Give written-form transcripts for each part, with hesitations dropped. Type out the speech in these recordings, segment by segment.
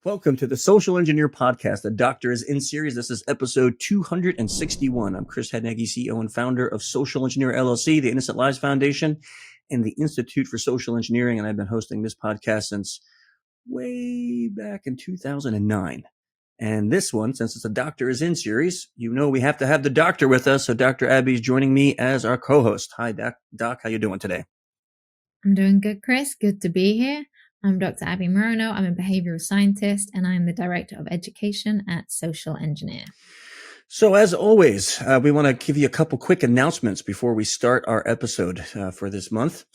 Welcome to the Social Engineer Podcast. The Doctor is in series. This is episode 261. I'm Chris Hedneggy, CEO and founder of Social Engineer LLC, the Innocent Lives Foundation, and the Institute for Social Engineering. And I've been hosting this podcast since way back in 2009. And this one, since it's a Doctor is in series, you know we have to have the doctor with us. So Dr. Abbie is joining me as our co-host. Hi, Doc. How you doing today? I'm doing good, Chris. Good to be here. I'm Dr. Abbie Maroño. I'm a behavioral scientist, and I'm the Director of Education at Social Engineer. So as always, we want to give you a couple quick announcements before we start our episode for this month.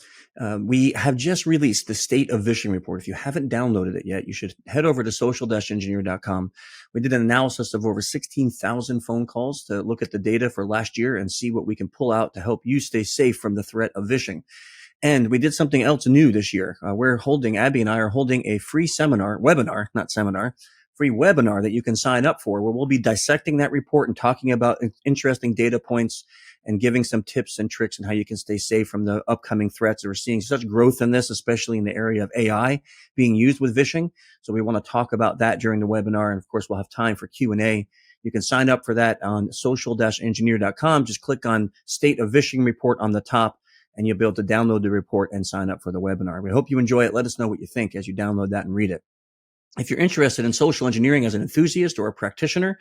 We have just released the State of Vishing Report. If you haven't downloaded it yet, you should head over to social-engineer.com. We did an analysis of over 16,000 phone calls to look at the data for last year and see what we can pull out to help you stay safe from the threat of vishing. And we did something else new this year. Abbie and I are holding a free free webinar that you can sign up for, where we'll be dissecting that report and talking about interesting data points and giving some tips and tricks on how you can stay safe from the upcoming threats. We're seeing such growth in this, especially in the area of AI being used with vishing. So we want to talk about that during the webinar. And of course, we'll have time for Q&A. You can sign up for that on social-engineer.com. Just click on State of Vishing Report on the top, and you'll be able to download the report and sign up for the webinar. We hope you enjoy it. Let us know what you think as you download that and read it. If you're interested in social engineering as an enthusiast or a practitioner,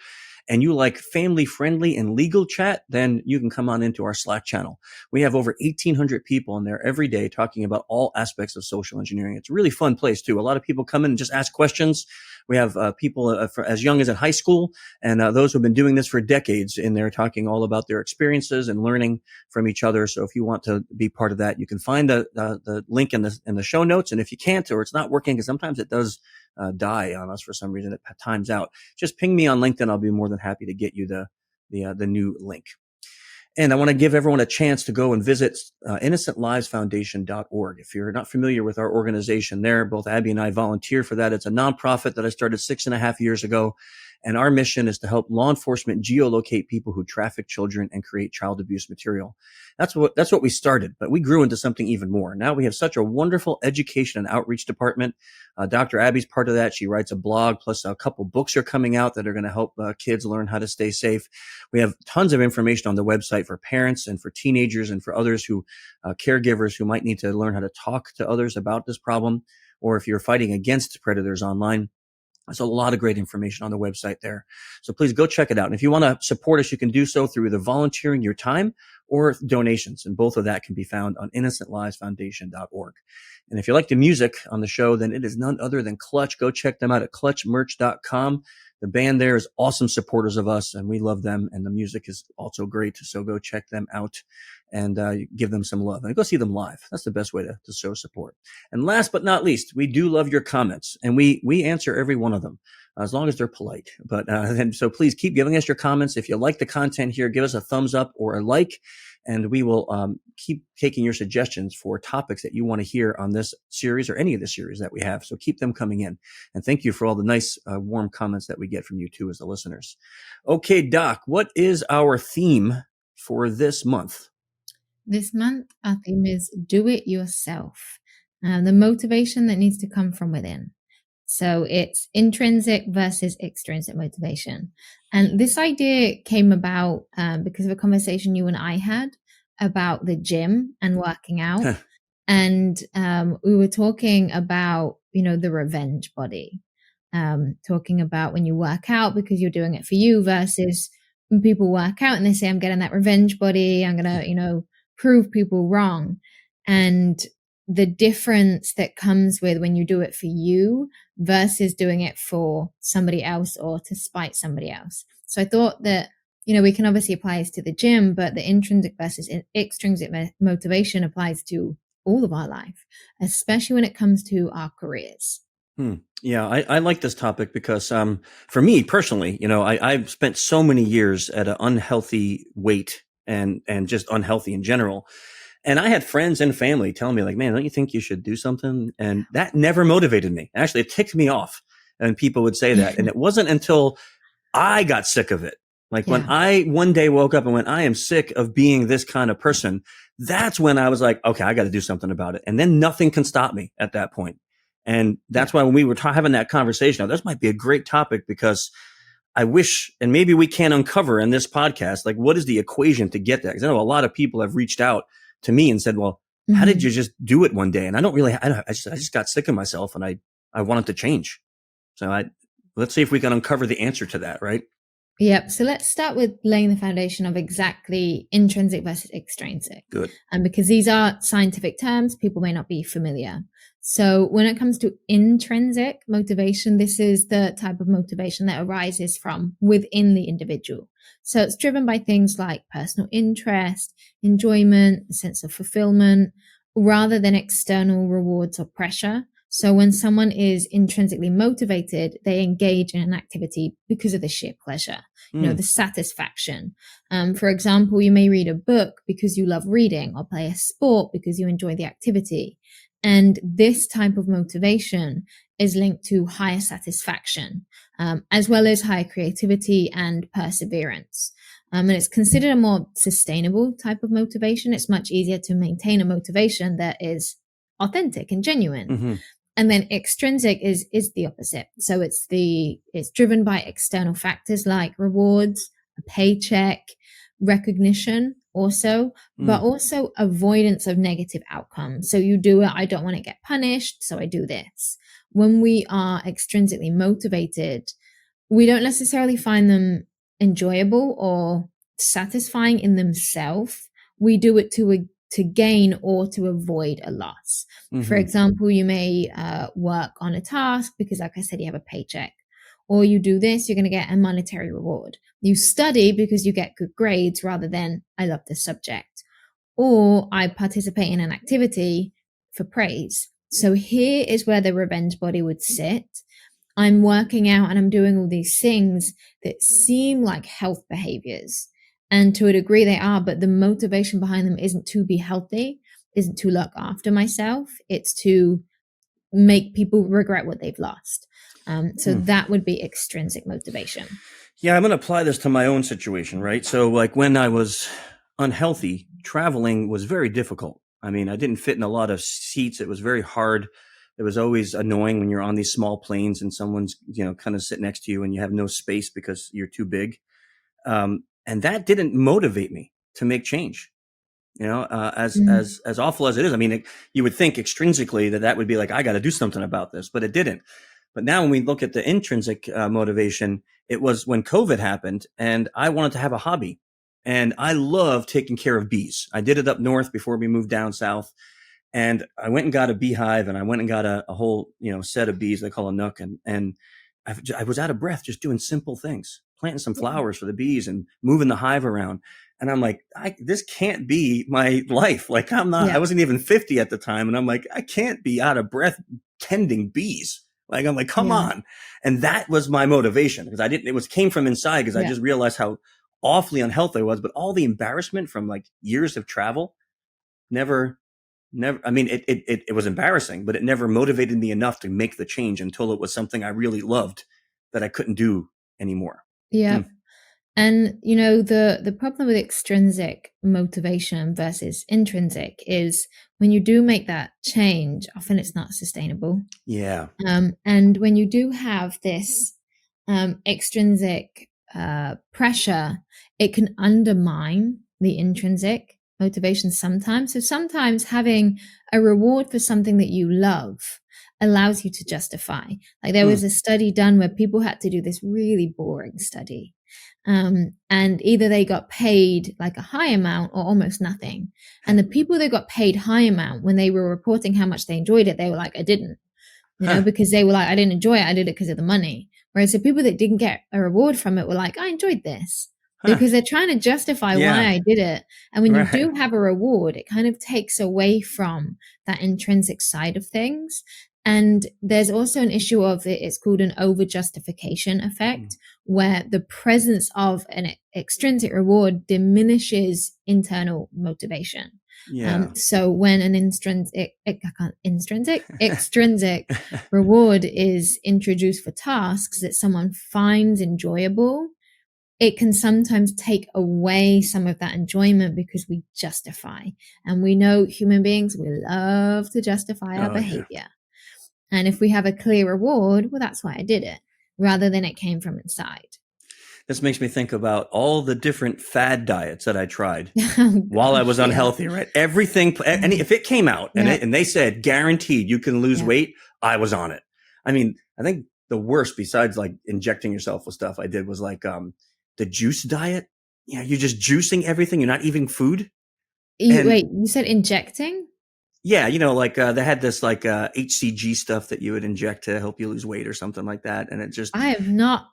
and you like family-friendly and legal chat, then you can come on into our Slack channel. We have over 1,800 people in there every day talking about all aspects of social engineering. It's a really fun place, too. A lot of people come in and just ask questions. We have people as young as in high school, and those who have been doing this for decades in there talking all about their experiences and learning from each other. So if you want to be part of that, you can find the link in the show notes. And if you can't, or it's not working, because sometimes it does die on us for some reason, it times out, just ping me on LinkedIn. I'll be more than happy to get you the new link. And I want to give everyone a chance to go and visit innocentlivesfoundation.org. If you're not familiar with our organization there, both Abbie and I volunteer for that. It's a nonprofit that I started 6.5 years ago. And our mission is to help law enforcement geolocate people who traffic children and create child abuse material. That's what we started, but we grew into something even more. Now we have such a wonderful education and outreach department. Dr. Abbie's part of that. She writes a blog, plus a couple books are coming out that are going to help kids learn how to stay safe. We have tons of information on the website for parents and for teenagers and for others who, caregivers who might need to learn how to talk to others about this problem, or if you're fighting against predators online. There's a lot of great information on the website there. So please go check it out. And if you want to support us, you can do so through either volunteering your time or donations. And both of that can be found on innocentlivesfoundation.org. And if you like the music on the show, then it is none other than Clutch. Go check them out at clutchmerch.com. The band there is awesome supporters of us, and we love them. And the music is also great. So go check them out and give them some love. And go see them live. That's the best way to show support. And last but not least, we do love your comments. And we answer every one of them, as long as they're polite. But and so please keep giving us your comments. If you like the content here, give us a thumbs up or a like. And we will keep taking your suggestions for topics that you want to hear on this series or any of the series that we have. So keep them coming in. And thank you for all the nice, warm comments that we get from you too as the listeners. Okay, Doc, what is our theme for this month? This month, our theme is do it yourself. The motivation that needs to come from within. So it's intrinsic versus extrinsic motivation. And this idea came about because of a conversation you and I had about the gym and working out. And we were talking about, the revenge body, talking about when you work out because you're doing it for you versus when people work out and they say, I'm getting that revenge body. I'm going to, prove people wrong. And the difference that comes with when you do it for you versus doing it for somebody else or to spite somebody else. So I thought that, we can obviously apply this to the gym, but the intrinsic versus extrinsic motivation applies to all of our life, especially when it comes to our careers. Yeah, I like this topic because for me personally, I've spent so many years at an unhealthy weight and just unhealthy in general. And I had friends and family telling me like, man, don't you think you should do something? And that never motivated me. Actually, it ticked me off. And people would say that. And it wasn't until I got sick of it. Like when I one day woke up and went, I am sick of being this kind of person. That's when I was like, okay, I got to do something about it. And then nothing can stop me at that point. And that's why when we were having that conversation, now this might be a great topic, because I wish, and maybe we can uncover in this podcast, like, what is the equation to get that? Because I know a lot of people have reached out to me and said, well, how did you just do it one day? And I don't really, I just got sick of myself, and I wanted to change. So let's see if we can uncover the answer to that, right? Yep. So let's start with laying the foundation of exactly intrinsic versus extrinsic. Good. And because these are scientific terms, people may not be familiar. So when it comes to intrinsic motivation, this is the type of motivation that arises from within the individual. So it's driven by things like personal interest, enjoyment, a sense of fulfillment, rather than external rewards or pressure. So when someone is intrinsically motivated, they engage in an activity because of the sheer pleasure, the satisfaction. For example, you may read a book because you love reading, or play a sport because you enjoy the activity. And this type of motivation is linked to higher satisfaction, as well as higher creativity and perseverance. And it's considered a more sustainable type of motivation. It's much easier to maintain a motivation that is authentic and genuine. Mm-hmm. And then extrinsic is the opposite. So it's driven by external factors like rewards, a paycheck, recognition also, but also avoidance of negative outcomes. So you do it, I don't want to get punished, so I do this. When we are extrinsically motivated, we don't necessarily find them enjoyable or satisfying in themselves. We do it to gain or to avoid a loss. For example, you may work on a task because, like I said, you have a paycheck. Or you do this, you're going to get a monetary reward. You study because you get good grades rather than, I love this subject. Or I participate in an activity for praise. So here is where the revenge body would sit. I'm working out and I'm doing all these things that seem like health behaviors. And to a degree they are, but the motivation behind them isn't to be healthy, isn't to look after myself. It's to make people regret what they've lost. So that would be extrinsic motivation. Yeah, I'm going to apply this to my own situation, right? So like when I was unhealthy, traveling was very difficult. I mean, I didn't fit in a lot of seats. It was very hard. It was always annoying when you're on these small planes and someone's, kind of sitting next to you and you have no space because you're too big. And that didn't motivate me to make change. As awful as it is. I mean, you would think extrinsically that would be like, I got to do something about this, but it didn't. But now when we look at the intrinsic motivation, it was when COVID happened and I wanted to have a hobby, and I love taking care of bees. I did it up north before we moved down south, and I went and got a beehive, and I went and got a whole, set of bees they call a nook. And I was out of breath just doing simple things, planting some flowers for the bees and moving the hive around. And I'm like, this can't be my life. Like I wasn't even 50 at the time. And I'm like, I can't be out of breath tending bees. Like, I'm like, come on. And that was my motivation, because came from inside, because I just realized how awfully unhealthy I was. But all the embarrassment from like years of travel never, I mean, it was embarrassing, but it never motivated me enough to make the change until it was something I really loved that I couldn't do anymore. Yeah. And, the problem with extrinsic motivation versus intrinsic is when you do make that change, often it's not sustainable. Yeah. And when you do have this extrinsic pressure, it can undermine the intrinsic motivation sometimes. So sometimes having a reward for something that you love allows you to justify. Like there was a study done where people had to do this really boring study. And either they got paid like a high amount or almost nothing. And the people that got paid high amount, when they were reporting how much they enjoyed it, they were like, I didn't, because they were like, I didn't enjoy it. I did it because of the money. Whereas the people that didn't get a reward from it were like, I enjoyed this, because they're trying to justify why I did it. And when you do have a reward, it kind of takes away from that intrinsic side of things. And there's also an issue of it's called an overjustification effect, where the presence of an extrinsic reward diminishes internal motivation. So when an extrinsic reward is introduced for tasks that someone finds enjoyable, it can sometimes take away some of that enjoyment because we justify. And we know human beings, we love to justify our behavior. And if we have a clear reward, well, that's why I did it, rather than it came from inside. This makes me think about all the different fad diets that I tried Oh, while I was gosh, yeah. unhealthy, right? Everything, and if it came out and they said guaranteed you can lose weight, I was on it. I mean, I think the worst, besides like injecting yourself with stuff, I did was like the juice diet. You know, you're just juicing everything. You're not eating food. Wait, you said injecting? Yeah, you know, like they had this like HCG stuff that you would inject to help you lose weight or something like that, and it just I have not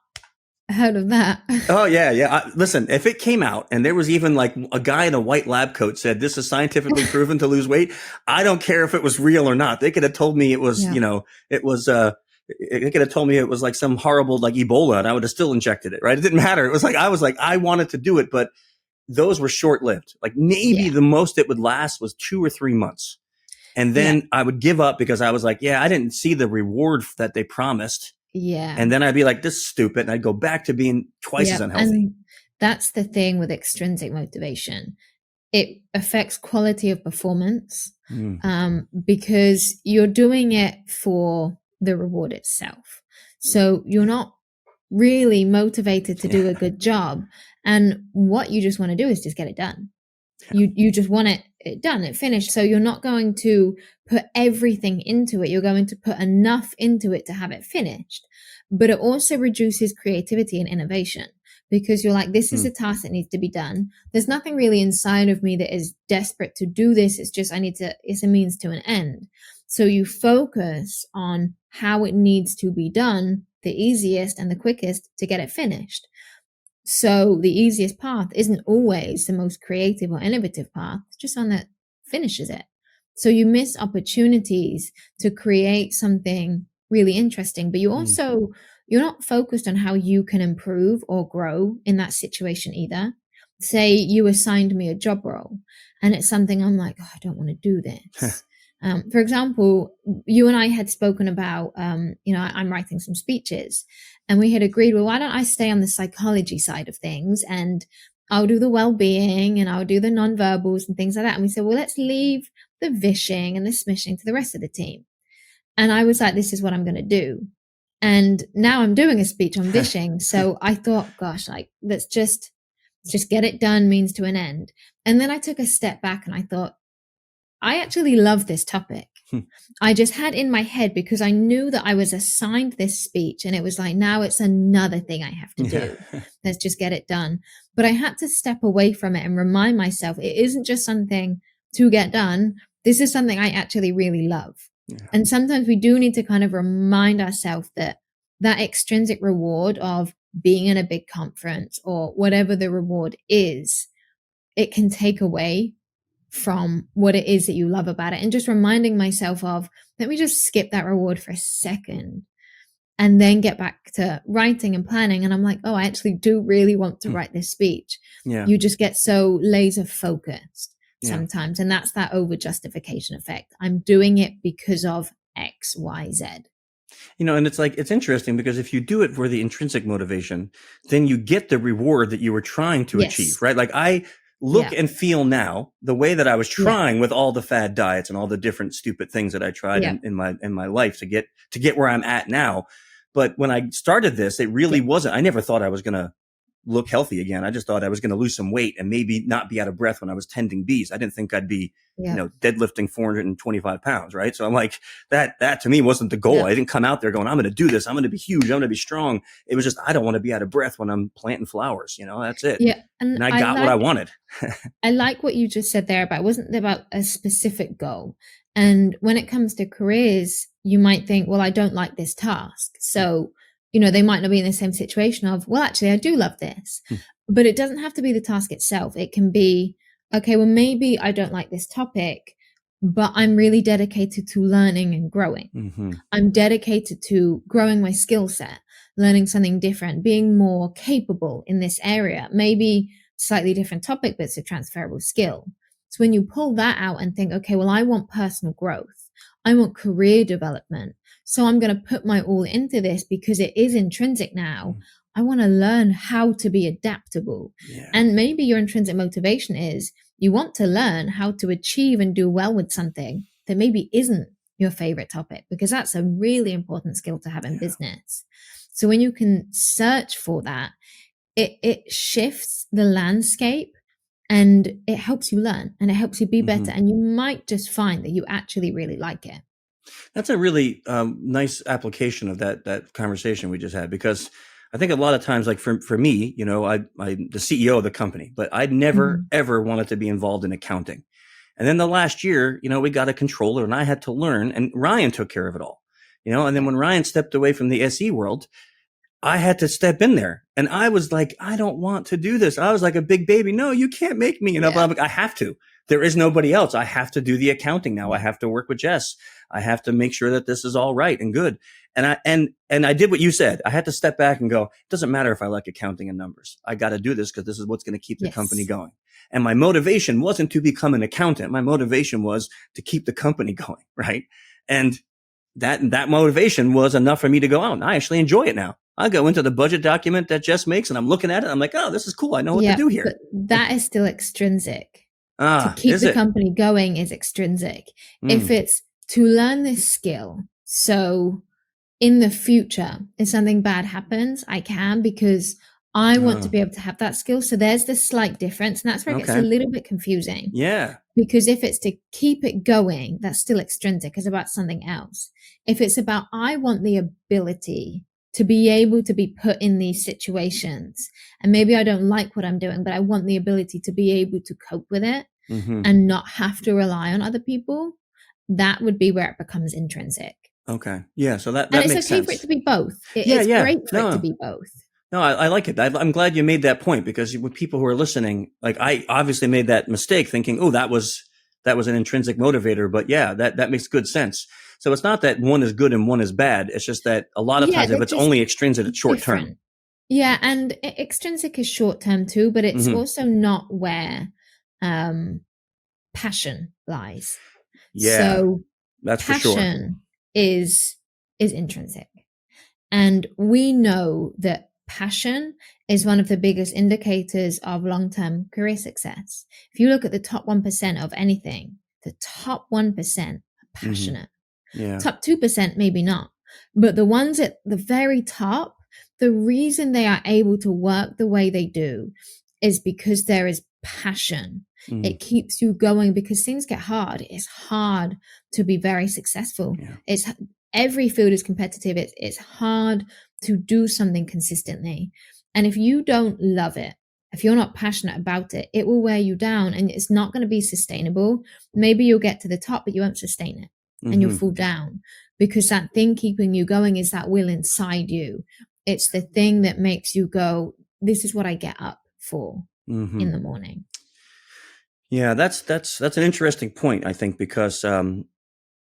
heard of that. Oh yeah. Listen, if it came out and there was even like a guy in a white lab coat said this is scientifically proven to lose weight, I don't care if it was real or not. They could have told me it was, you know, it was. They could have told me it was like some horrible like Ebola, and I would have still injected it. Right? It didn't matter. It was like I wanted to do it, but those were short lived. Like maybe the most it would last was 2 or 3 months. And then I would give up because I was like, I didn't see the reward that they promised. Yeah. And then I'd be like, this is stupid. And I'd go back to being twice as unhealthy. And that's the thing with extrinsic motivation. It affects quality of performance because you're doing it for the reward itself. So you're not really motivated to do a good job. And what you just want to do is just get it done. You just want it done, it finished. So you're not going to put everything into it. You're going to put enough into it to have it finished. But it also reduces creativity and innovation because you're like, this is a task that needs to be done. There's nothing really inside of me that is desperate to do this. It's just, it's a means to an end. So you focus on how it needs to be done, the easiest and the quickest to get it finished. So the easiest path isn't always the most creative or innovative path, it's just one that finishes it. So you miss opportunities to create something really interesting, but you're not focused on how you can improve or grow in that situation either. Say you assigned me a job role and it's something I'm like, I don't want to do this. For example, you and I had spoken about, I'm writing some speeches and we had agreed, well, why don't I stay on the psychology side of things and I'll do the well-being and I'll do the nonverbals and things like that. And we said, well, let's leave the vishing and the smishing to the rest of the team. And I was like, this is what I'm going to do. And now I'm doing a speech on vishing. So I thought, gosh, like, let's just get it done, means to an end. And then I took a step back and I thought, I actually love this topic. I just had in my head because I knew that I was assigned this speech and it was like, now it's another thing I have to do. Let's just get it done. But I had to step away from it and remind myself, it isn't just something to get done. This is something I actually really love. And sometimes we do need to kind of remind ourselves that extrinsic reward of being in a big conference or whatever the reward is, it can take away from what it is that you love about it. And just reminding myself of, let me just skip that reward for a second and then get back to writing and planning. And I'm like, oh, I actually do really want to write this speech. You just get so laser focused sometimes. And that's that overjustification effect. I'm doing it because of X, Y, Z. You know, and it's like, it's interesting because if you do it for the intrinsic motivation, then you get the reward that you were trying to achieve, right? Like I look and feel now the way that I was trying with all the fad diets and all the different stupid things that I tried in my life to get where I'm at now. But when I started this, it really wasn't, I never thought I was going to look healthy again. I just thought I was going to lose some weight and maybe not be out of breath when I was tending bees. I didn't think I'd be, deadlifting 425 pounds. Right. So I'm like, that to me wasn't the goal. I didn't come out there going, I'm going to do this. I'm going to be huge. I'm going to be strong. It was just, I don't want to be out of breath when I'm planting flowers. You know, that's it. Yeah. And I got what I wanted. I like what you just said there about, it wasn't about a specific goal. And when it comes to careers, you might think, well, I don't like this task. So, they might not be in the same situation of, well, actually, I do love this. But it doesn't have to be the task itself. It can be, okay, well, maybe I don't like this topic, but I'm really dedicated to learning and growing. I'm dedicated to growing my skill set, learning something different, being more capable in this area, maybe slightly different topic, but it's a transferable skill. So when you pull that out and think, okay, well, I want personal growth. I want career development. So I'm going to put my all into this because it is intrinsic now. I want to learn how to be adaptable. And maybe your intrinsic motivation is you want to learn how to achieve and do well with something that maybe isn't your favorite topic, because that's a really important skill to have in business. So when you can search for that, it shifts the landscape and it helps you learn and it helps you be better. And you might just find that you actually really like it. That's a really nice application of that conversation we just had, because I think a lot of times, like for me, you know, I'm the CEO of the company, but I'd never, ever wanted to be involved in accounting. And then the last year, you know, we got a controller and I had to learn, and Ryan took care of it all, you know, and then when Ryan stepped away from the SE world, I had to step in there, and I was like, I don't want to do this. I was like a big baby. No, you can't make me. You know, but I'm like, I have to. There is nobody else. I have to do the accounting now. I have to work with Jess. I have to make sure that this is all right and good. And I did what you said. I had to step back and go, it doesn't matter if I like accounting and numbers. I got to do this because this is what's going to keep the company going. And my motivation wasn't to become an accountant. My motivation was to keep the company going. Right. And that motivation was enough for me to go out. And I actually enjoy it now. I go into the budget document that Jess makes and I'm looking at it. I'm like, oh, this is cool. I know what to do here. But that is still extrinsic. To keep the company going is extrinsic. If it's to learn this skill, so in the future, if something bad happens, I can, because I want to be able to have that skill. So there's this slight difference. And that's where it gets a little bit confusing. Yeah. Because if it's to keep it going, that's still extrinsic. It's about something else. If it's about, I want the ability to be able to be put in these situations, and maybe I don't like what I'm doing, but I want the ability to be able to cope with it and not have to rely on other people, that would be where it becomes intrinsic. Okay. Yeah. So that and makes it's okay sense. For it to be both. It's great for it to be both. No, I like it. I'm glad you made that point, because with people who are listening, like I obviously made that mistake thinking, oh, that was an intrinsic motivator. But yeah, that makes good sense. So it's not that one is good and one is bad. It's just that a lot of times if it's only extrinsic, it's short term. Yeah. And extrinsic is short term too, but it's also not where passion lies. Yeah. So that's for sure. Passion is intrinsic. And we know that passion is one of the biggest indicators of long-term career success. If you look at the top 1% of anything, the top 1% are passionate. Yeah. Top 2%, maybe not. But the ones at the very top, the reason they are able to work the way they do is because there is passion. It keeps you going because things get hard. It's hard to be very successful. Yeah. Every field is competitive. It's hard to do something consistently. And if you don't love it, if you're not passionate about it, it will wear you down and it's not going to be sustainable. Maybe you'll get to the top, but you won't sustain it and you'll fall down, because that thing keeping you going is that will inside you. It's the thing that makes you go, this is what I get up for in the morning. Yeah, that's an interesting point, I think, because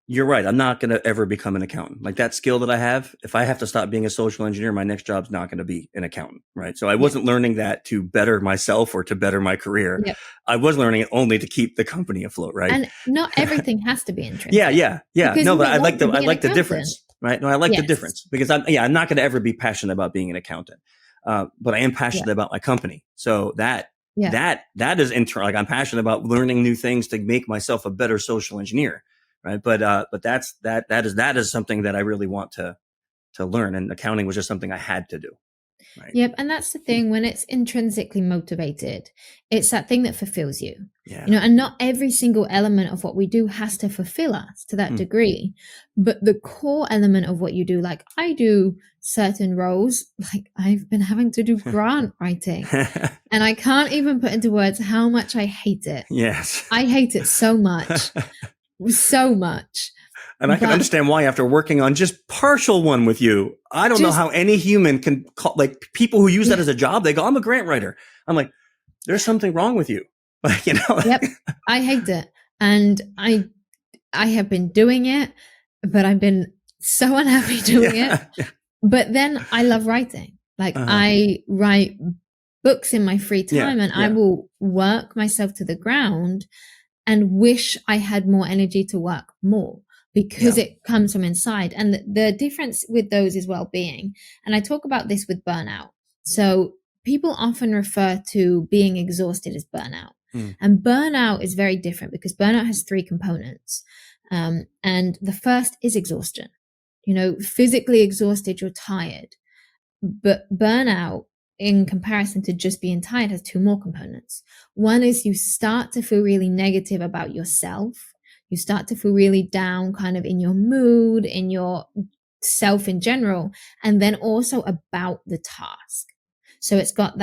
you're right. I'm not going to ever become an accountant. Like that skill that I have, if I have to stop being a social engineer, my next job's not going to be an accountant, right? So I wasn't learning that to better myself or to better my career. Yep. I was learning it only to keep the company afloat, right? And not everything has to be intrinsic. Yeah. No, but I like the difference, right? No, I like the difference, because I'm not going to ever be passionate about being an accountant, but I am passionate about my company. So that is like I'm passionate about learning new things to make myself a better social engineer. Right. But that is something that I really want to learn. And accounting was just something I had to do. Right. Yep. And that's the thing, when it's intrinsically motivated, it's that thing that fulfills you. Yeah. You know, and not every single element of what we do has to fulfill us to that degree. But the core element of what you do, like I do certain roles, like I've been having to do grant writing and I can't even put into words how much I hate it. Yes. I hate it so much. So much. And I can understand why, after working on just partial one with you. I don't know how any human can call, like people who use that as a job, they go, I'm a grant writer. I'm like, there's something wrong with you. Like, you know. Yep. I hate it. And I have been doing it, but I've been so unhappy doing it. But then I love writing. Like I write books in my free time and I will work myself to the ground and wish I had more energy to work more, because it comes from inside. And the difference with those is well-being. And I talk about this with burnout. So people often refer to being exhausted as burnout. And burnout is very different, because burnout has 3 components. And the first is exhaustion. Physically exhausted, you're tired. But burnout, in comparison to just being tired, has two more components. One is you start to feel really negative about yourself. You start to feel really down kind of in your mood, in your self in general, and then also about the task. So it's got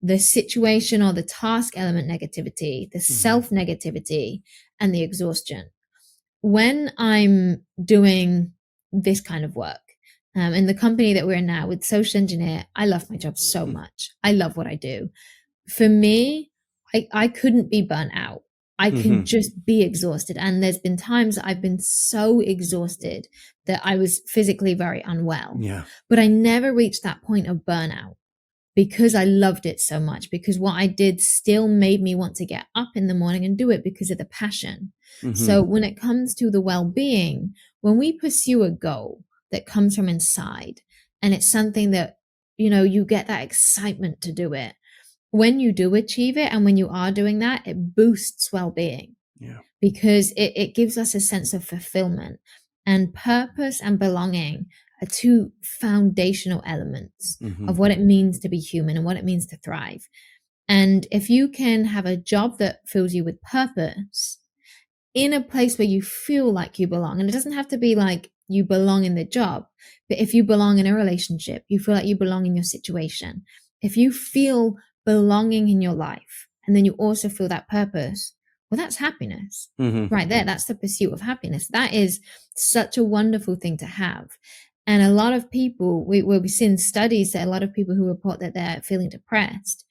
the situation or the task element negativity, the self negativity, and the exhaustion. When I'm doing this kind of work, in the company that we're in now with social engineer, I love my job so much. I love what I do. For me, I couldn't be burnt out. I can just be exhausted. And there's been times I've been so exhausted that I was physically very unwell. Yeah. But I never reached that point of burnout because I loved it so much, because what I did still made me want to get up in the morning and do it because of the passion. So when it comes to the well-being, when we pursue a goal that comes from inside, and it's something that, you get that excitement to do it. When you do achieve it, and when you are doing that, it boosts well-being. Yeah. Because it gives us a sense of fulfillment, and purpose and belonging are two foundational elements of what it means to be human and what it means to thrive. And if you can have a job that fills you with purpose in a place where you feel like you belong, and it doesn't have to be like you belong in the job, but if you belong in a relationship, you feel like you belong in your situation, if you feel belonging in your life, and then you also feel that purpose, well, that's happiness right there. That's the pursuit of happiness. That is such a wonderful thing to have. And a lot of people, we've seen studies that a lot of people who report that they're feeling depressed,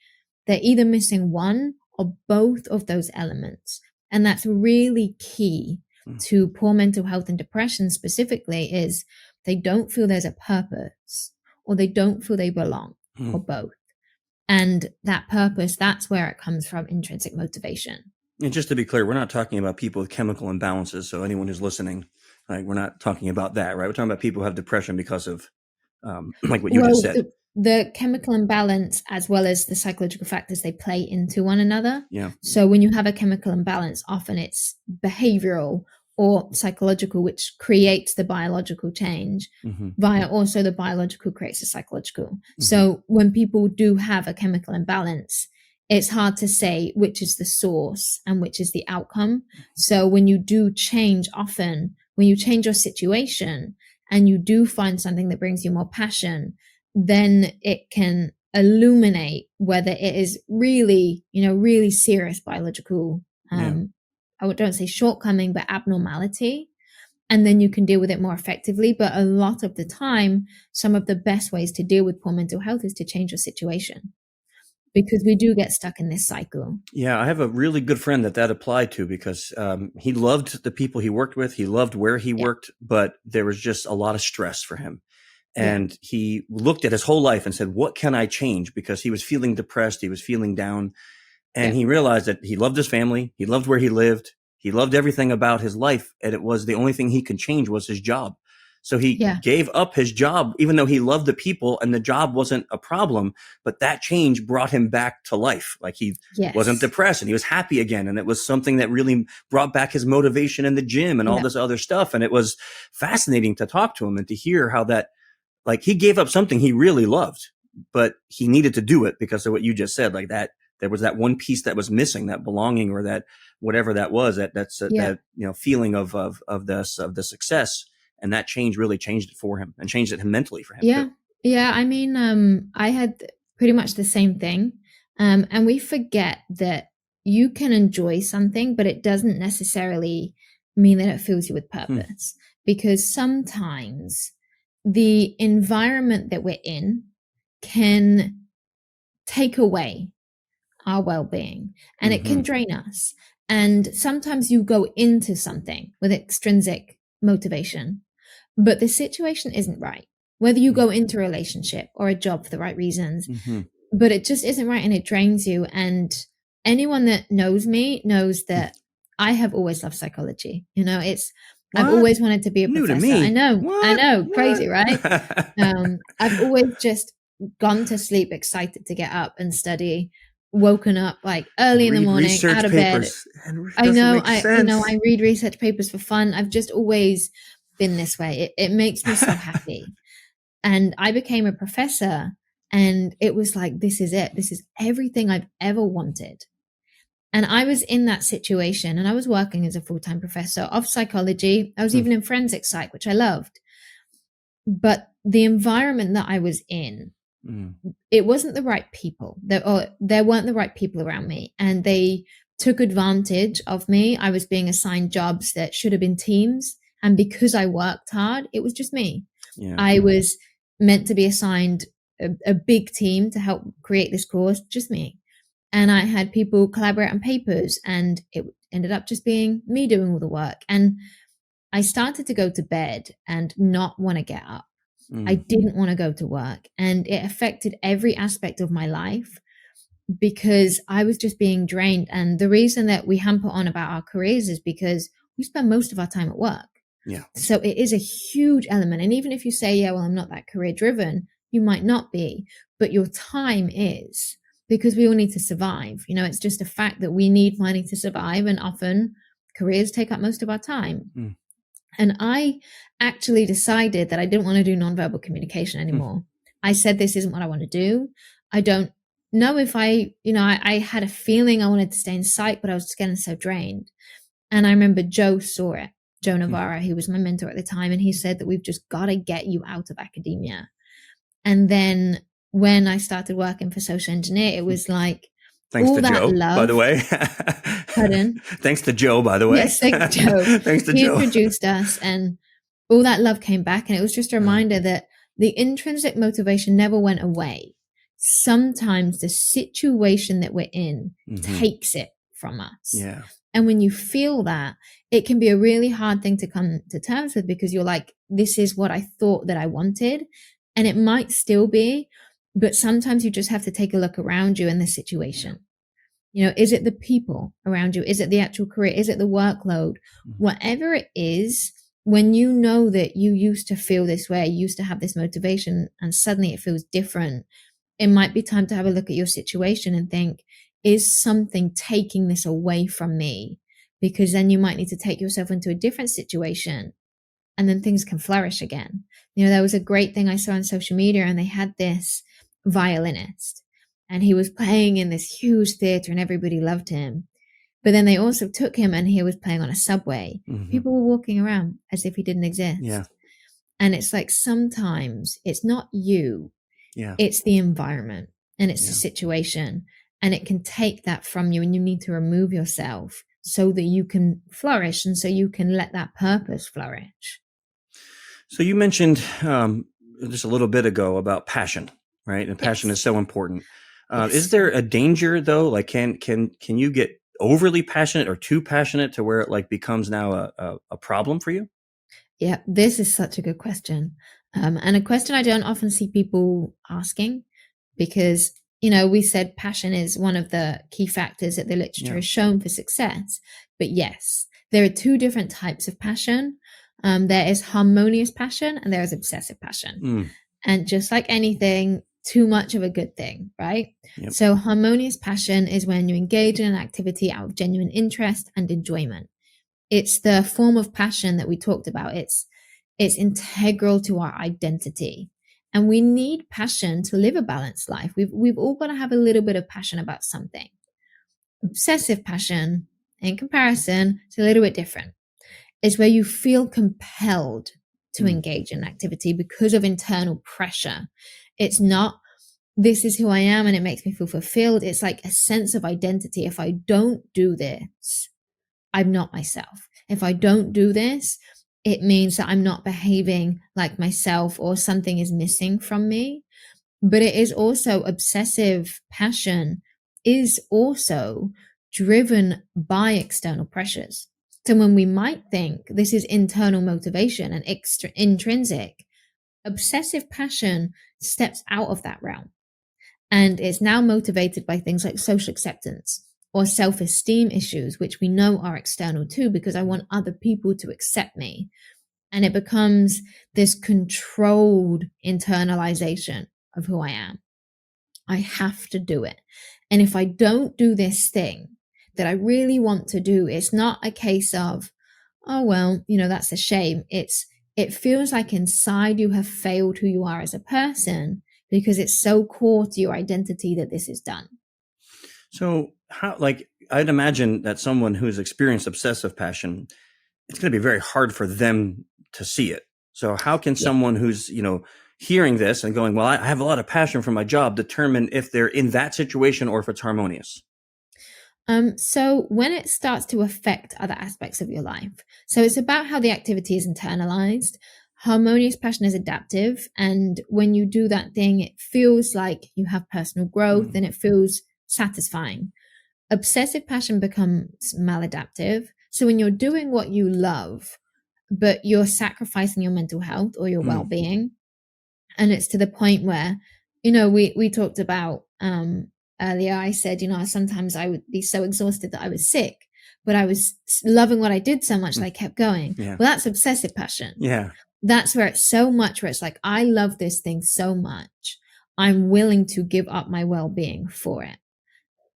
they're either missing one or both of those elements. And that's really key to poor mental health and depression specifically, is they don't feel there's a purpose, or they don't feel they belong, or both. And that purpose, that's where it comes from, intrinsic motivation. And just to be clear, we're not talking about people with chemical imbalances. So anyone who's listening, we're not talking about that, right? We're talking about people who have depression because of, like what you just said. The chemical imbalance, as well as the psychological factors, they play into one another. Yeah. So when you have a chemical imbalance, often it's behavioral or psychological, which creates the biological change, via also the biological creates the psychological. So when people do have a chemical imbalance, it's hard to say which is the source and which is the outcome. So when you do change, often when you change your situation and you do find something that brings you more passion, then it can illuminate whether it is really, really serious biological, I don't say shortcoming, but abnormality. And then you can deal with it more effectively. But a lot of the time, some of the best ways to deal with poor mental health is to change your situation, because we do get stuck in this cycle. Yeah, I have a really good friend that applied to, because he loved the people he worked with. He loved where he worked, but there was just a lot of stress for him. And he looked at his whole life and said, what can I change? Because he was feeling depressed. He was feeling down. And he realized that he loved his family. He loved where he lived. He loved everything about his life. And it was the only thing he could change was his job. So he gave up his job, even though he loved the people and the job wasn't a problem. But that change brought him back to life. Like he wasn't depressed and he was happy again. And it was something that really brought back his motivation in the gym and all this other stuff. And it was fascinating to talk to him and to hear how that, like, he gave up something he really loved, but he needed to do it because of what you just said, like that. There was that one piece that was missing, that belonging, or that whatever that was, that feeling of the success, and that change really changed it for him and changed it mentally for him. Yeah. I mean, I had pretty much the same thing, and we forget that you can enjoy something, but it doesn't necessarily mean that it fills you with purpose, because sometimes the environment that we're in can take away our well-being, and it can drain us. And sometimes you go into something with extrinsic motivation, but the situation isn't right, whether you go into a relationship or a job for the right reasons, but it just isn't right, and it drains you. And anyone that knows me knows that I have always loved psychology. I've always wanted to be a professor. To me. I know, What? Crazy, right? I've always just gone to sleep excited to get up and study. woken up like early in the Read morning, research out of bed. papers. And it I doesn't know, make sense. I read research papers for fun. I've just always been this way. It makes me so happy. And I became a professor, and it was like, this is it. This is everything I've ever wanted. And I was in that situation, and I was working as a full-time professor of psychology. I was even in forensic psych, which I loved. But the environment that I was in, it wasn't the right people. There weren't the right people around me, and they took advantage of me. I was being assigned jobs that should have been teams, and because I worked hard, it was just me. Yeah. I was meant to be assigned a big team to help create this course, just me. And I had people collaborate on papers, and it ended up just being me doing all the work. And I started to go to bed and not want to get up. I didn't want to go to work, and it affected every aspect of my life because I was just being drained. And the reason that we hamper on about our careers is because we spend most of our time at work. Yeah. So it is a huge element. And even if you say, yeah, well, I'm not that career driven, you might not be, but your time is, because we all need to survive. You know, it's just a fact that we need money to survive. And often careers take up most of our time. And I actually decided that I didn't want to do nonverbal communication anymore. I said, this isn't what I want to do. I don't know if I had a feeling I wanted to stay in psych, but I was just getting so drained. And I remember Joe saw it, Joe Navarra, he was my mentor at the time. And he said that we've just got to get you out of academia. And then when I started working for Social Engineer, it was like, thanks all to that Joe, love, by the way. Pardon? Thanks to Joe, by the way. Yes, thanks, Joe. Thanks to He Joe. introduced us, and all that love came back. And it was just a reminder that the intrinsic motivation never went away. Sometimes the situation that we're in takes it from us. Yeah. And when you feel that, it can be a really hard thing to come to terms with, because you're like, this is what I thought that I wanted. And it might still be, but sometimes you just have to take a look around you in the situation. You know, is it the people around you? Is it the actual career? Is it the workload? Whatever it is, when you know that you used to feel this way, you used to have this motivation, and suddenly it feels different, it might be time to have a look at your situation and think, is something taking this away from me? Because then you might need to take yourself into a different situation, and then things can flourish again. You know, there was a great thing I saw on social media, and they had this violinist, and he was playing in this huge theater and everybody loved him. But then they also took him and he was playing on a subway. People were walking around as if he didn't exist. Yeah. And it's like, sometimes it's not you, it's the environment, and it's the situation, and it can take that from you, and you need to remove yourself so that you can flourish, and so you can let that purpose flourish. So you mentioned just a little bit ago about passion, right? And passion is so important. Is there a danger though? Like, can you get overly passionate or too passionate to where it like becomes now a problem for you? Yeah, this is such a good question. And a question I don't often see people asking, because, you know, we said passion is one of the key factors that the literature has shown for success. But yes, there are two different types of passion. There is harmonious passion and there is obsessive passion. And just like anything, too much of a good thing, right? So harmonious passion is when you engage in an activity out of genuine interest and enjoyment. It's the form of passion that we talked about. It's integral to our identity. And we need passion to live a balanced life. We've all got to have a little bit of passion about something. Obsessive passion, in comparison, is a little bit different. It's where you feel compelled to engage in activity because of internal pressure. It's not, this is who I am and it makes me feel fulfilled. It's like a sense of identity. If I don't do this, I'm not myself. If I don't do this, it means that I'm not behaving like myself, or something is missing from me. But it is also, obsessive passion is also driven by external pressures. So when we might think this is internal motivation and intrinsic, obsessive passion steps out of that realm. And it's now motivated by things like social acceptance or self-esteem issues, which we know are external too, because I want other people to accept me. And it becomes this controlled internalization of who I am. I have to do it. And if I don't do this thing that I really want to do, it's not a case of, oh, well, that's a shame. It feels like inside you have failed who you are as a person because it's so core to your identity that this is done. So how, I'd imagine that someone who's experienced obsessive passion, it's going to be very hard for them to see it. So how can someone who's, hearing this and going, well, I have a lot of passion for my job, determine if they're in that situation or if it's harmonious? So when it starts to affect other aspects of your life, so it's about how the activity is internalized. Harmonious passion is adaptive. And when you do that thing, it feels like you have personal growth and it feels satisfying. Obsessive passion becomes maladaptive. So when you're doing what you love, but you're sacrificing your mental health or your well-being, and it's to the point where, we talked about earlier, I said, sometimes I would be so exhausted that I was sick, but I was loving what I did so much that I kept going. Yeah. Well, that's obsessive passion. Yeah. That's where it's so much, where it's like, I love this thing so much, I'm willing to give up my well-being for it.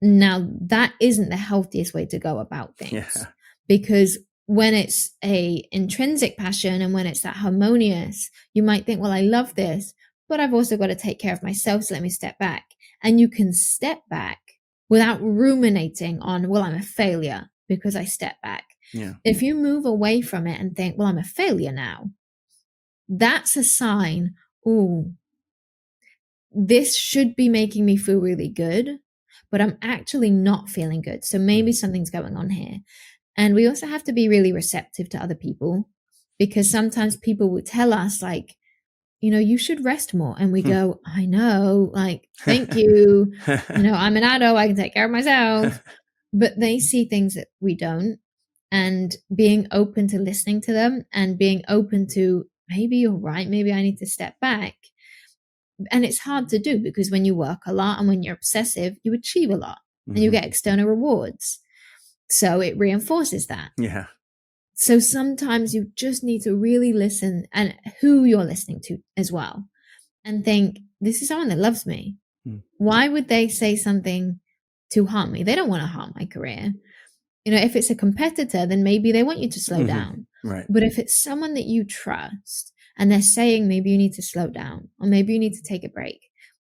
Now, that isn't the healthiest way to go about things, because when it's a intrinsic passion and when it's that harmonious, you might think, well, I love this, but I've also got to take care of myself. So let me step back. And you can step back without ruminating on, well, I'm a failure because I step back. Yeah. If you move away from it and think, well, I'm a failure now, that's a sign, oh, this should be making me feel really good, but I'm actually not feeling good. So maybe something's going on here. And we also have to be really receptive to other people, because sometimes people will tell us you should rest more. And we go, I know, thank you. I'm an adult, I can take care of myself. But they see things that we don't. And being open to listening to them and being open to, maybe you're right, maybe I need to step back. And it's hard to do because when you work a lot and when you're obsessive, you achieve a lot and you get external rewards. So it reinforces that. Yeah. So sometimes you just need to really listen, and who you're listening to as well, and think, this is someone that loves me. Why would they say something to harm me? They don't want to harm my career. If it's a competitor, then maybe they want you to slow down. Right. But if it's someone that you trust and they're saying, maybe you need to slow down, or maybe you need to take a break,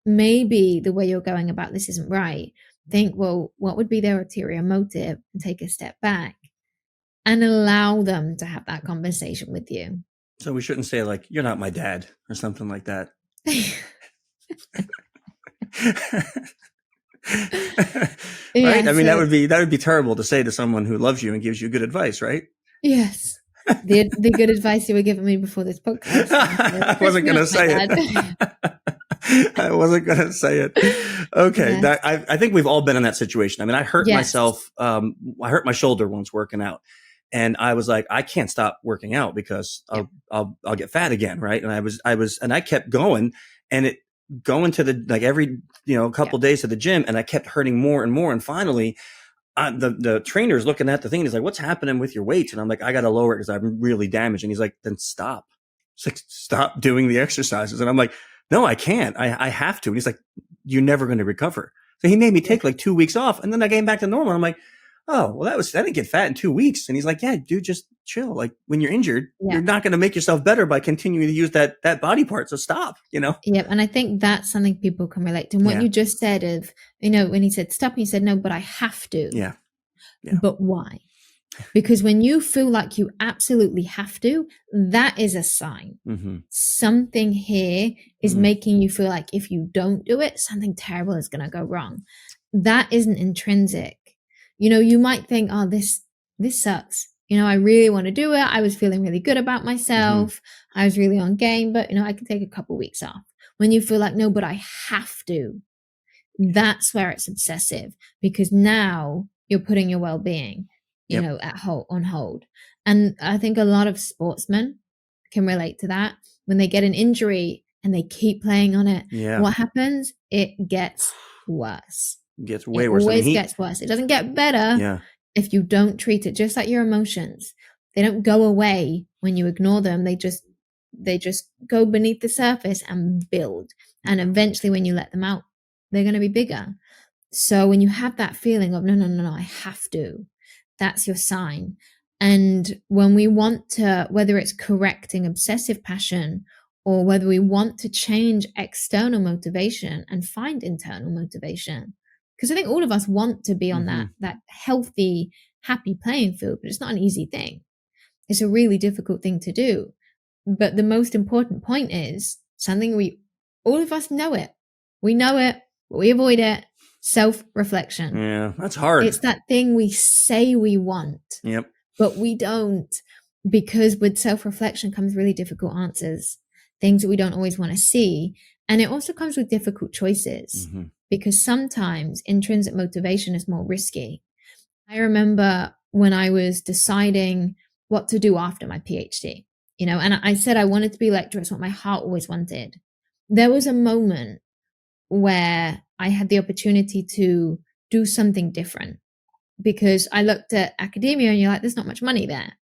maybe the way you're going about this isn't right, think, well, what would be their ulterior motive, and take a step back and allow them to have that conversation with you. So we shouldn't say you're not my dad or something like that. Right? I mean, that would be terrible to say to someone who loves you and gives you good advice, right? Yes. The good advice you were giving me before this podcast. I wasn't going to say it. I wasn't going to say it. Okay. Yes. I think we've all been in that situation. I mean, I hurt myself. I hurt my shoulder once working out, and I was like, I can't stop working out because I'll get fat again. Right. And I kept going, and going to the, every, couple days to the gym, and I kept hurting more and more. And finally, the trainer's looking at the thing and he's like, what's happening with your weights? And I'm like, I got to lower it because I'm really damaged. And he's like, then stop. It's like, stop doing the exercises. And I'm like, no, I can't. I have to. And he's like, you're never going to recover. So he made me take 2 weeks off, and then I came back to normal. I'm like, oh, well, I didn't get fat in 2 weeks. And he's like, yeah, dude, just chill. When you're injured, you're not going to make yourself better by continuing to use that body part. So stop, Yep. And I think that's something people can relate to. And what you just said of, when he said stop, and he said, no, but I have to. Yeah. But why? Because when you feel like you absolutely have to, that is a sign. Something here is making you feel like if you don't do it, something terrible is going to go wrong. That isn't intrinsic. You might think, oh, this sucks. I really want to do it. I was feeling really good about myself. I was really on game, but I can take a couple weeks off. When you feel like, no, but I have to, that's where it's obsessive, because now you're putting your well-being, on hold. And I think a lot of sportsmen can relate to that. When they get an injury and they keep playing on it, what happens? It gets worse. It gets way worse. It always gets worse. It doesn't get better if you don't treat it. Just like your emotions, they don't go away when you ignore them. They just go beneath the surface and build. And eventually when you let them out, they're going to be bigger. So when you have that feeling of, no, I have to, that's your sign. And when we want to, whether it's correcting obsessive passion or whether we want to change external motivation and find internal motivation, because I think all of us want to be on that healthy, happy playing field, but it's not an easy thing. It's a really difficult thing to do. But the most important point is something all of us know it. We know it, but we avoid it. Self-reflection. Yeah, that's hard. It's that thing we say we want, but we don't, because with self-reflection comes really difficult answers, things that we don't always want to see. And it also comes with difficult choices because sometimes intrinsic motivation is more risky. I remember when I was deciding what to do after my PhD, and I said I wanted to be a lecturer. It's what my heart always wanted. There was a moment where I had the opportunity to do something different, because I looked at academia and you're like, there's not much money there.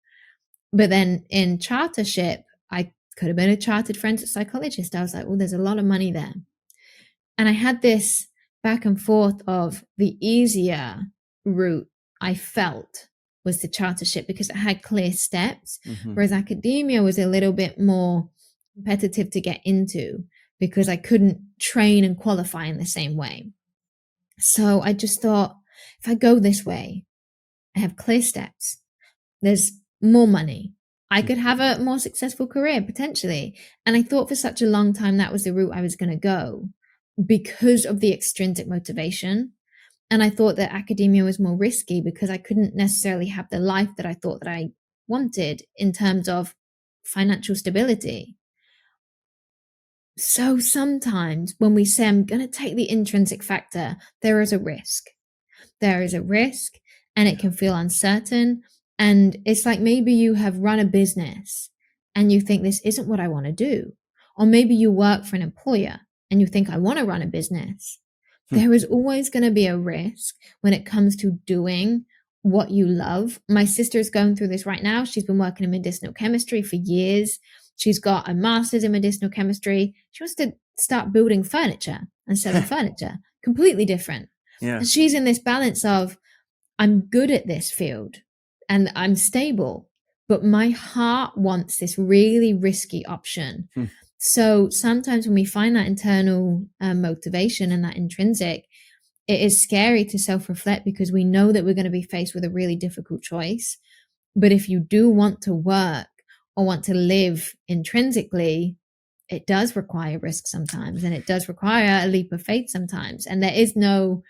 But then in chartership, I could have been a chartered forensic psychologist. I was like, well, there's a lot of money there. And I had this back and forth of the easier route I felt was the chartership because it had clear steps, whereas academia was a little bit more competitive to get into because I couldn't train and qualify in the same way. So I just thought, if I go this way, I have clear steps. There's more money. I could have a more successful career potentially. And I thought for such a long time that was the route I was going to go because of the extrinsic motivation. And I thought that academia was more risky because I couldn't necessarily have the life that I thought that I wanted in terms of financial stability. So sometimes when we say, I'm going to take the intrinsic factor, there is a risk. There is a risk and it can feel uncertain. And it's like maybe you have run a business and you think this isn't what I want to do. Or maybe you work for an employer and you think I want to run a business. There is always going to be a risk when it comes to doing what you love. My sister is going through this right now. She's been working in medicinal chemistry for years. She's got a master's in medicinal chemistry. She wants to start building furniture and selling furniture. Completely different. Yeah. And she's in this balance of, I'm good at this field and I'm stable, but my heart wants this really risky option. So sometimes when we find that internal motivation and that intrinsic, it is scary to self-reflect because we know that we're going to be faced with a really difficult choice. But if you do want to work or want to live intrinsically, it does require risk sometimes, and it does require a leap of faith sometimes. And there is no,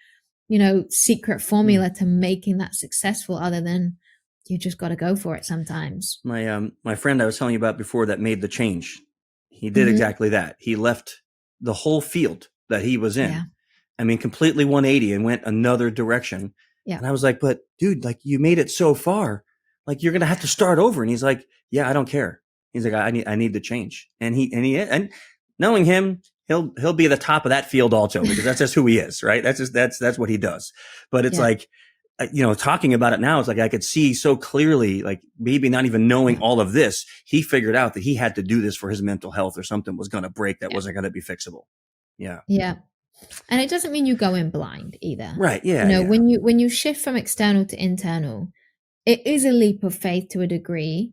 secret formula to making that successful other than you just got to go for it sometimes. My friend I was telling you about before that made the change. He did exactly that. He left the whole field that he was in. Yeah. I mean, completely 180 and went another direction. Yeah. And I was like, but dude, like you made it so far, like you're going to have to start over. And he's like, yeah, I don't care. He's like, I need to change. And knowing him, he'll be at the top of that field also, because that's just who he is, right? That's what he does. But it's like, talking about it now, it's like I could see so clearly, like maybe not even knowing all of this, he figured out that he had to do this for his mental health or something was going to break that wasn't going to be fixable. Yeah. Yeah. And it doesn't mean you go in blind either. Right. Yeah. When you shift from external to internal, it is a leap of faith to a degree,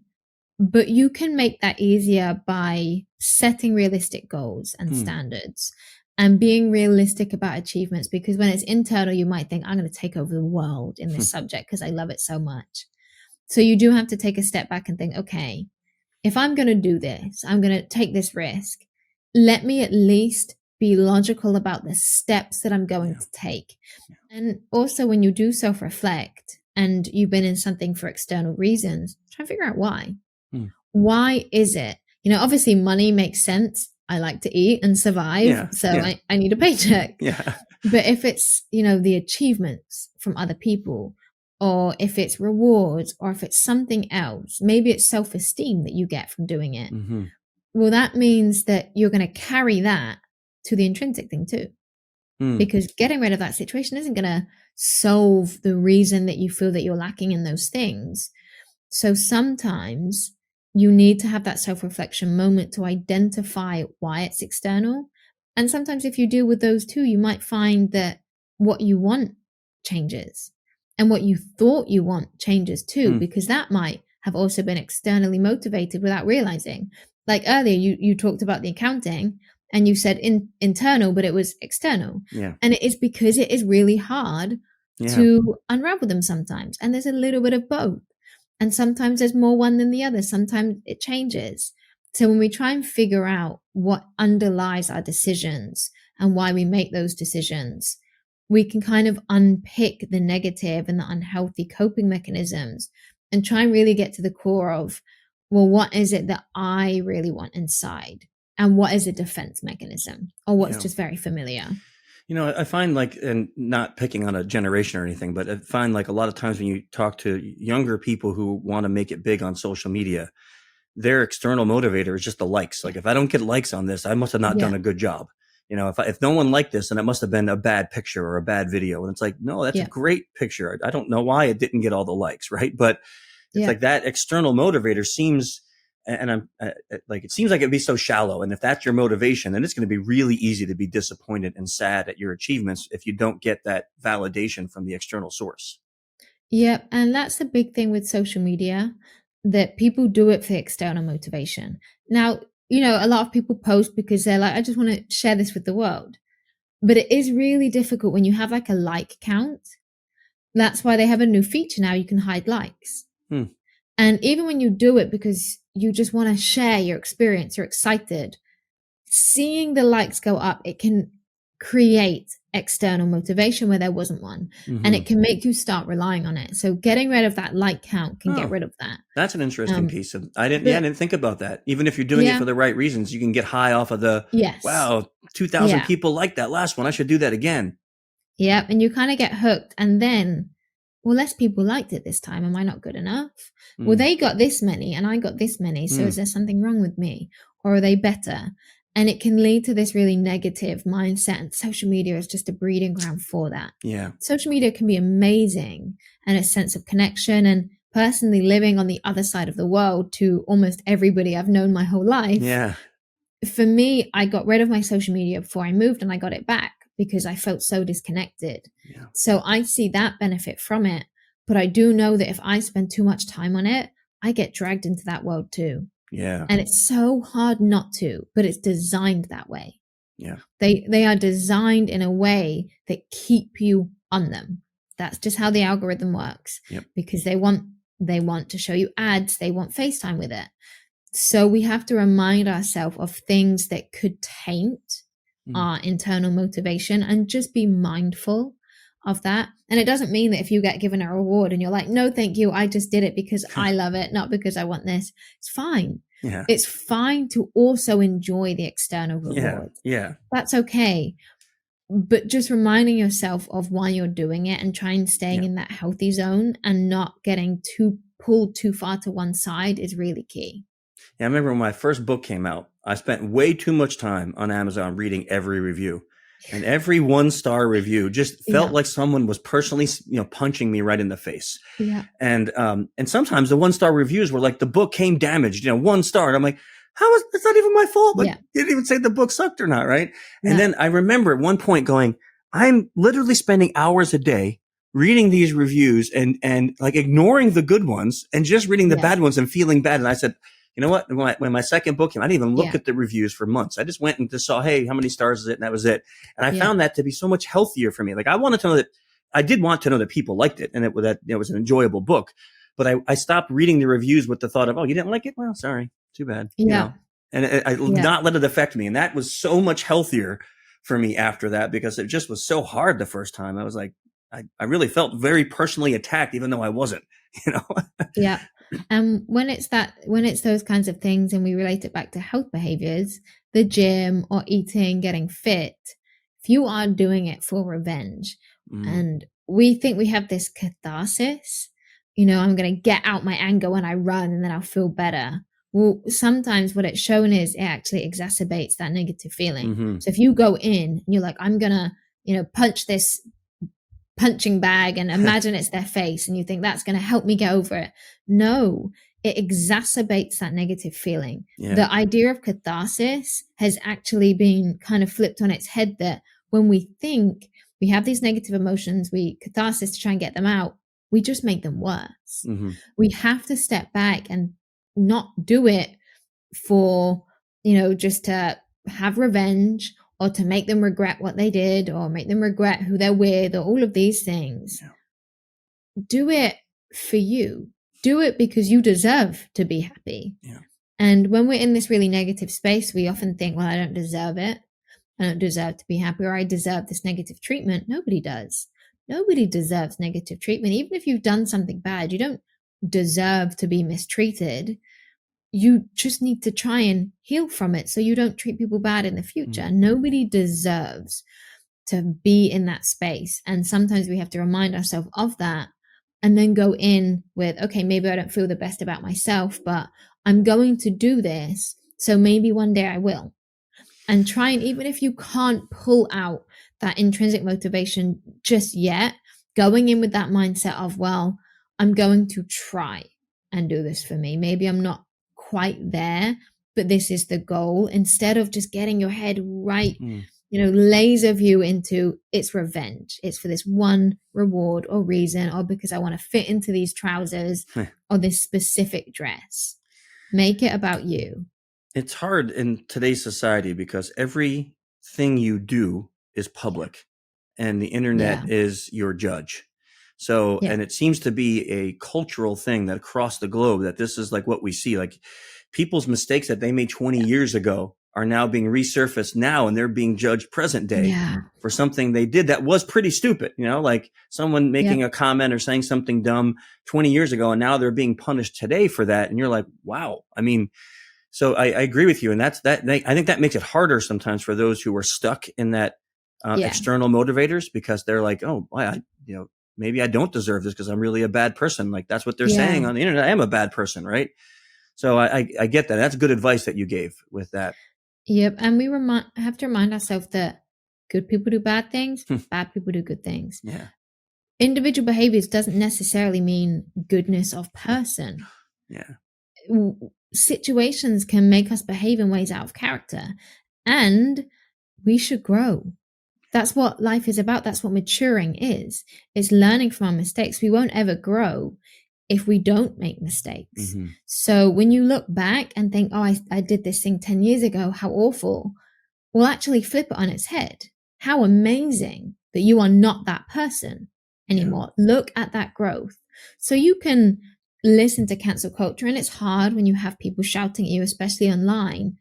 but you can make that easier by setting realistic goals and standards and being realistic about achievements. Because when it's internal, you might think, I'm going to take over the world in this subject because I love it so much. So you do have to take a step back and think, okay, if I'm going to do this, I'm going to take this risk. Let me at least be logical about the steps that I'm going to take. And also when you do self-reflect and you've been in something for external reasons, try and figure out why. Why is it? Obviously money makes sense. I like to eat and survive. I need a paycheck. Yeah. But if it's, the achievements from other people, or if it's rewards, or if it's something else, maybe it's self-esteem that you get from doing it. Well, that means that you're going to carry that to the intrinsic thing too. Because getting rid of that situation isn't going to solve the reason that you feel that you're lacking in those things. So sometimes you need to have that self-reflection moment to identify why it's external And sometimes if you deal with those two, you might find that what you want changes and what you thought you want changes too, because that might have also been externally motivated without realizing. Like earlier, you talked about the accounting and you said internal, but it was external. Yeah. And it is because it is really hard to unravel them sometimes. And there's a little bit of both. And sometimes there's more one than the other. Sometimes it changes. So when we try and figure out what underlies our decisions and why we make those decisions, we can kind of unpick the negative and the unhealthy coping mechanisms and try and really get to the core of, well, what is it that I really want inside? And what is a defense mechanism, or what's just very familiar? You know, I find like, and not picking on a generation or anything, but I find like a lot of times when you talk to younger people who want to make it big on social media, their external motivator is just the likes. Like, if I don't get likes on this, I must have not done a good job. You know, if no one liked this, then it must have been a bad picture or a bad video. And it's like, no, that's a great picture. I don't know why it didn't get all the likes, right? But it's like that external motivator seems, and I'm like, it seems like it'd be so shallow. And if that's your motivation, then it's going to be really easy to be disappointed and sad at your achievements if you don't get that validation from the external source. Yeah. And that's the big thing with social media, that people do it for external motivation. Now, you know, a lot of people post because they're like, I just want to share this with the world. But it is really difficult when you have like a like count. That's why they have a new feature now. You can hide likes. And even when you do it because you just want to share your experience, you're excited, seeing the likes go up, it can create external motivation where there wasn't one. And it can make you start relying on it. So getting rid of that like count can get rid of that. That's an interesting piece of, I didn't think about that. Even if you're doing it for the right reasons, you can get high off of the, wow, 2,000 people like that last one, I should do that again. Yeah. And you kind of get hooked. And then, well, less people liked it this time. Am I not good enough? Well, they got this many and I got this many. So is there something wrong with me, or are they better? And it can lead to this really negative mindset. And social media is just a breeding ground for that. Yeah. Social media can be amazing and a sense of connection. And personally living on the other side of the world to almost everybody I've known my whole life. Yeah. For me, I got rid of my social media before I moved and I got it back because I felt so disconnected. Yeah. So I see that benefit from it. But I do know that if I spend too much time on it, I get dragged into that world too. Yeah. And it's so hard not to, but it's designed that way. Yeah. They are designed in a way that keep you on them. That's just how the algorithm works. Because they want to show you ads, they want FaceTime with it. So we have to remind ourselves of things that could taint our internal motivation and just be mindful of that. And it doesn't mean that if you get given a reward and you're like, no, thank you, I just did it because I love it, not because I want this. It's fine. Yeah. It's fine to also enjoy the external reward. Yeah. That's okay. But just reminding yourself of why you're doing it and trying staying in that healthy zone and not getting pulled too far to one side is really key. Yeah, I remember when my first book came out, I spent way too much time on Amazon reading every review. And every 1-star review just felt like someone was personally, punching me right in the face. Yeah. And sometimes the 1-star reviews were like, the book came damaged, 1 star. And I'm like, that's not even my fault. Like, you didn't even say the book sucked or not. Right. And then I remember at one point going, I'm literally spending hours a day reading these reviews and like ignoring the good ones and just reading the bad ones and feeling bad. And I said, you know what? When my second book came, I didn't even look at the reviews for months. I just went and just saw, hey, how many stars is it? And that was it. And I found that to be so much healthier for me. Like, I wanted to know that I did want to know that people liked it and that it was an enjoyable book. But I stopped reading the reviews with the thought of, oh, you didn't like it? Well, sorry. Too bad. And I not let it affect me. And that was so much healthier for me after that, because it just was so hard the first time. I was like, I really felt very personally attacked, even though I wasn't, Yeah. And when it's those kinds of things and we relate it back to health behaviors, the gym or eating, getting fit, if you are doing it for revenge and we think we have this catharsis, I'm going to get out my anger when I run and then I'll feel better. Well, sometimes what it's shown is it actually exacerbates that negative feeling. So if you go in and you're like, I'm going to, punch this punching bag and imagine it's their face and you think that's going to help me get over it. No, it exacerbates that negative feeling. Yeah. The idea of catharsis has actually been kind of flipped on its head, that when we think we have these negative emotions, we catharsis to try and get them out, we just make them worse. Mm-hmm. We have to step back and not do it for, just to have revenge or to make them regret what they did or make them regret who they're with or all of these things. Yeah. Do it for you. Do it because you deserve to be happy. Yeah. And when we're in this really negative space, we often think, well, I don't deserve it. I don't deserve to be happy, or I deserve this negative treatment. Nobody does. Nobody deserves negative treatment. Even if you've done something bad, you don't deserve to be mistreated. You just need to try and heal from it so you don't treat people bad in the future. Mm-hmm. Nobody deserves to be in that space. And sometimes we have to remind ourselves of that and then go in with, okay, maybe I don't feel the best about myself, but I'm going to do this. So maybe one day I will. And try, and even if you can't pull out that intrinsic motivation just yet, going in with that mindset of, well, I'm going to try and do this for me. Maybe I'm not quite there, but this is the goal. Instead of just getting your head right, laser view into it's revenge. It's for this one reward or reason, or because I want to fit into these trousers or this specific dress. Make it about you. It's hard in today's society because everything you do is public and the internet is your judge. So, and it seems to be a cultural thing that across the globe, that this is like what we see, like people's mistakes that they made 20 years ago are now being resurfaced now, and they're being judged present day for something they did that was pretty stupid, like someone making a comment or saying something dumb 20 years ago, and now they're being punished today for that. And you're like, wow. I mean, so I agree with you. And I think that makes it harder sometimes for those who are stuck in that external motivators, because they're like, oh, maybe I don't deserve this because I'm really a bad person. Like that's what they're saying on the internet. I am a bad person. Right. So I get that. That's good advice that you gave with that. Yep. And we have to remind ourselves that good people do bad things, bad people do good things. Yeah. Individual behaviors doesn't necessarily mean goodness of person. Yeah. Situations can make us behave in ways out of character, and we should grow. That's what life is about. That's what maturing is learning from our mistakes. We won't ever grow if we don't make mistakes. Mm-hmm. So when you look back and think, oh, I did this thing 10 years ago, how awful, we'll actually flip it on its head. How amazing that you are not that person anymore. Yeah. Look at that growth. So you can listen to cancel culture, and it's hard when you have people shouting at you, especially online,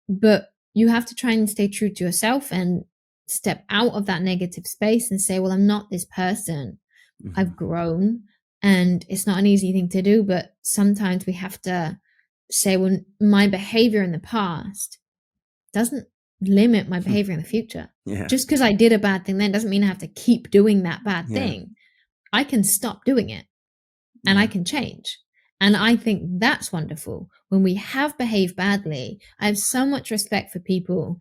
but you have to try and stay true to yourself and step out of that negative space and say, well, I'm not this person. Mm-hmm. I've grown, and it's not an easy thing to do, but sometimes we have to say, well, my behavior in the past doesn't limit my behavior in the future. Yeah. Just because I did a bad thing then doesn't mean I have to keep doing that bad thing. I can stop doing it. And I can change. And I think that's wonderful. When we have behaved badly, I have so much respect for people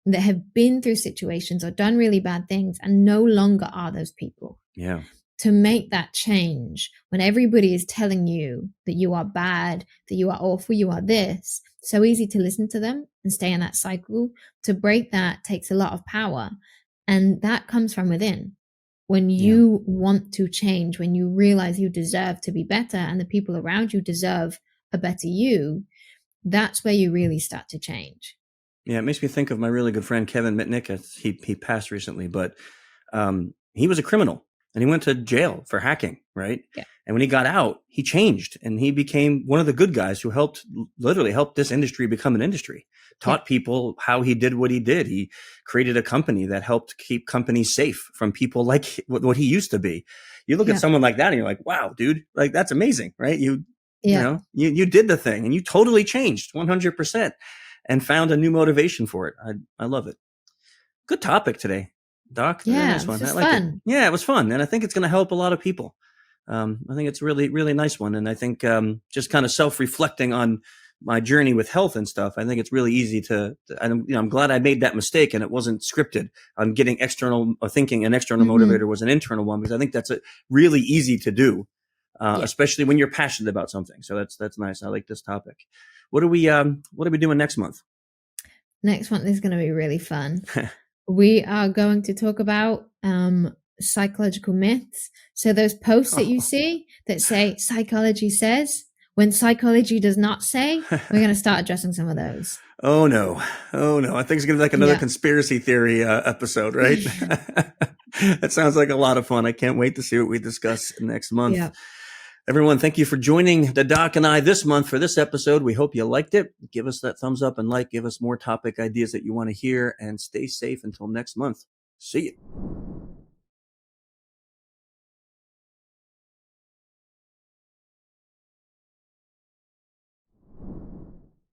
that have been through situations or done really bad things and no longer are those people. Yeah. To make that change when everybody is telling you that you are bad, that you are awful, you are this, so easy to listen to them and stay in that cycle. To break that takes a lot of power. And that comes from within. When you want to change, when you realize you deserve to be better and the people around you deserve a better you, that's where you really start to change. Yeah, it makes me think of my really good friend, Kevin Mitnick. He passed recently, but he was a criminal and he went to jail for hacking, right? Yeah. And when he got out, he changed and he became one of the good guys who literally helped this industry become an industry. Taught people how he did what he did. He created a company that helped keep companies safe from people like what he used to be. You look at someone like that and you're like, wow, dude, like that's amazing, right? You did the thing and you totally changed 100% and found a new motivation for it. I love it. Good topic today, Doc. Yeah, nice one. I like fun. It. Yeah, it was fun. And I think it's going to help a lot of people. I think it's a really, really nice one. And I think just kind of self-reflecting on my journey with health and stuff, I think it's really easy I'm glad I made that mistake and it wasn't scripted. I'm getting external thinking. An external motivator was an internal one, because I think that's really easy to do. especially when you're passionate about something. So that's nice. I like this topic. What are we doing next month? Next month is going to be really fun. We are going to talk about psychological myths. So those posts that you see that say psychology says, when psychology does not say, we're going to start addressing some of those. Oh no. I think it's going to be like another conspiracy theory episode, right? That sounds like a lot of fun. I can't wait to see what we discuss next month. Yeah. Everyone, thank you for joining the doc and I this month for this episode. We hope you liked it. Give us that thumbs up and like. Give us more topic ideas that you want to hear, and stay safe until next month. See you.